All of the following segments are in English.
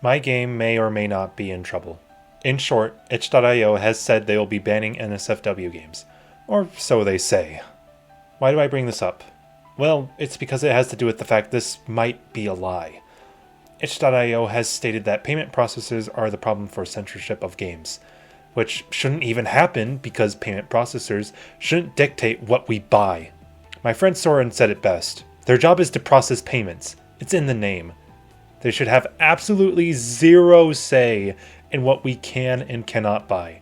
My game may or may not be in trouble. In short, itch.io has said they will be banning NSFW games. Or so they say. Why do I bring this up? Well, it's because it has to do with the fact this might be a lie. Itch.io has stated that payment processors are the problem for censorship of games, which shouldn't even happen because payment processors shouldn't dictate what we buy. My friend Soren said it best. Their job is to process payments. It's in the name. They should have absolutely zero say in what we can and cannot buy.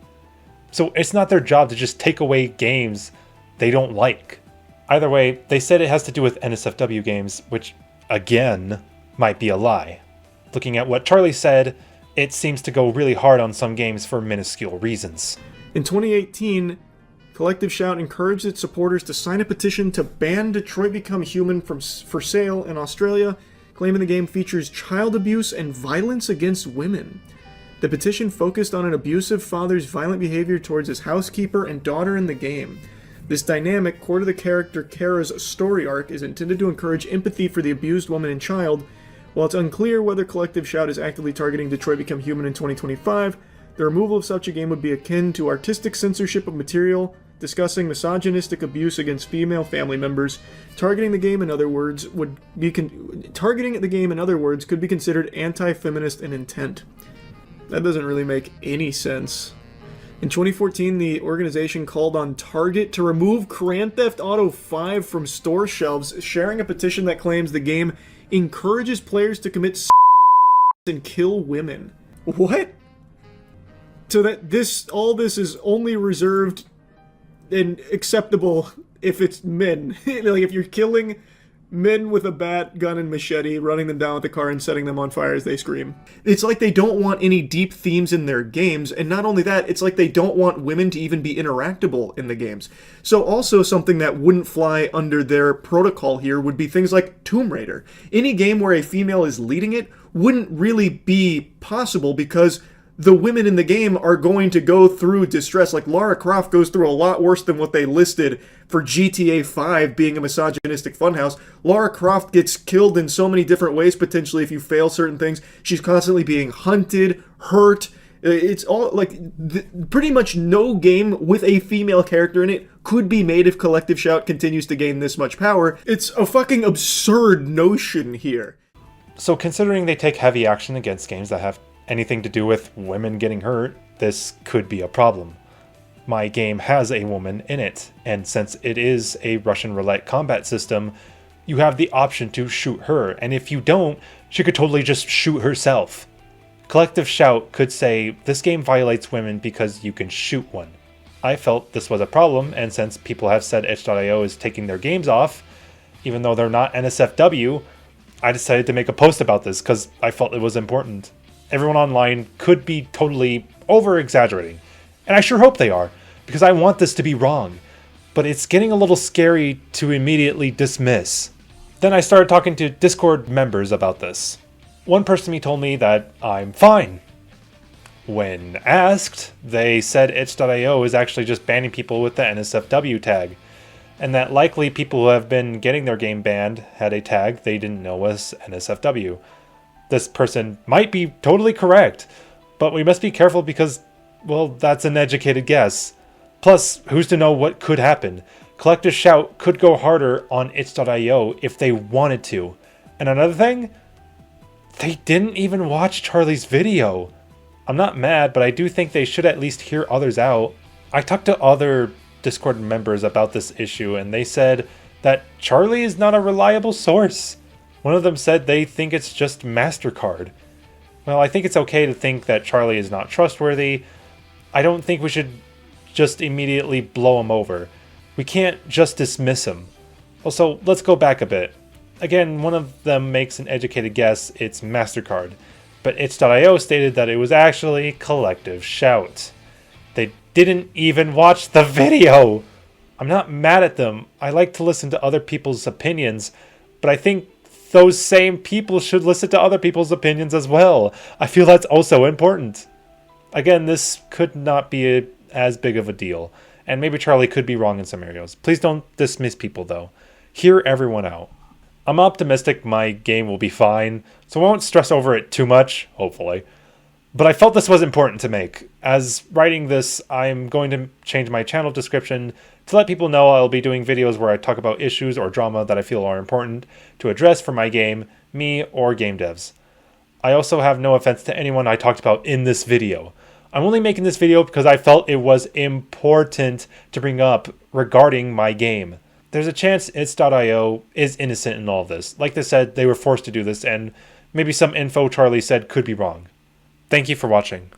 So it's not their job to just take away games they don't like. Either way, they said it has to do with NSFW games, which, again, might be a lie. Looking at what Charlie said, it seems to go really hard on some games for minuscule reasons. In 2018, Collective Shout encouraged its supporters to sign a petition to ban Detroit Become Human for sale in Australia, claiming the game features child abuse and violence against women. The petition focused on an abusive father's violent behavior towards his housekeeper and daughter in the game. This dynamic, core to the character Kara's story arc, is intended to encourage empathy for the abused woman and child. While it's unclear whether Collective Shout is actively targeting Detroit Become Human in 2025, the removal of such a game would be akin to artistic censorship of material discussing misogynistic abuse against female family members. Targeting the game, in other words, could be considered anti-feminist in intent. That doesn't really make any sense. In 2014, the organization called on Target to remove Grand Theft Auto 5 from store shelves, sharing a petition that claims the game encourages players to commit and kill women. What? So that all this is only reserved and acceptable if it's men. Like if you're killing men with a bat, gun, and machete, running them down with the car and setting them on fire as they scream. It's like they don't want any deep themes in their games, and not only that, it's like they don't want women to even be interactable in the games. So also something that wouldn't fly under their protocol here would be things like Tomb Raider. Any game where a female is leading it wouldn't really be possible because the women in the game are going to go through distress. Like Lara Croft goes through a lot worse than what they listed for GTA 5 being a misogynistic funhouse. Lara Croft gets killed in so many different ways potentially if you fail certain things. She's constantly being hunted, hurt. It's all like pretty much no game with a female character in it could be made if Collective Shout continues to gain this much power. It's a fucking absurd notion here. So considering they take heavy action against games that have anything to do with women getting hurt, this could be a problem. My game has a woman in it, and since it is a Russian roulette combat system, you have the option to shoot her, and if you don't, she could totally just shoot herself. Collective Shout could say, this game violates women because you can shoot one. I felt this was a problem, and since people have said itch.io is taking their games off, even though they're not NSFW, I decided to make a post about this because I felt it was important. Everyone online could be totally over-exaggerating, and I sure hope they are, because I want this to be wrong, but it's getting a little scary to immediately dismiss. Then I started talking to Discord members about this. One person told me that I'm fine. When asked, they said itch.io is actually just banning people with the NSFW tag, and that likely people who have been getting their game banned had a tag they didn't know was NSFW. This person might be totally correct, but we must be careful because, well, that's an educated guess. Plus, who's to know what could happen? Collective Shout could go harder on itch.io if they wanted to. And another thing, they didn't even watch Charlie's video. I'm not mad, but I do think they should at least hear others out. I talked to other Discord members about this issue, and they said that Charlie is not a reliable source. One of them said they think it's just MasterCard. Well, I think it's okay to think that Charlie is not trustworthy. I don't think we should just immediately blow him over. We can't just dismiss him. Also, let's go back a bit. Again, one of them makes an educated guess it's MasterCard, but itch.io stated that it was actually Collective Shout. They didn't even watch the video! I'm not mad at them. I like to listen to other people's opinions, but I think those same people should listen to other people's opinions as well. I feel that's also important. Again, this could not be as big of a deal, and maybe Charlie could be wrong in some areas. Please don't dismiss people, though. Hear everyone out. I'm optimistic my game will be fine, so I won't stress over it too much, hopefully. But I felt this was important to make. As writing this, I'm going to change my channel description to let people know I'll be doing videos where I talk about issues or drama that I feel are important to address for my game, me, or game devs. I also have no offense to anyone I talked about in this video. I'm only making this video because I felt it was important to bring up regarding my game. There's a chance It's.io is innocent in all this. Like they said, they were forced to do this, and maybe some info Charlie said could be wrong. Thank you for watching.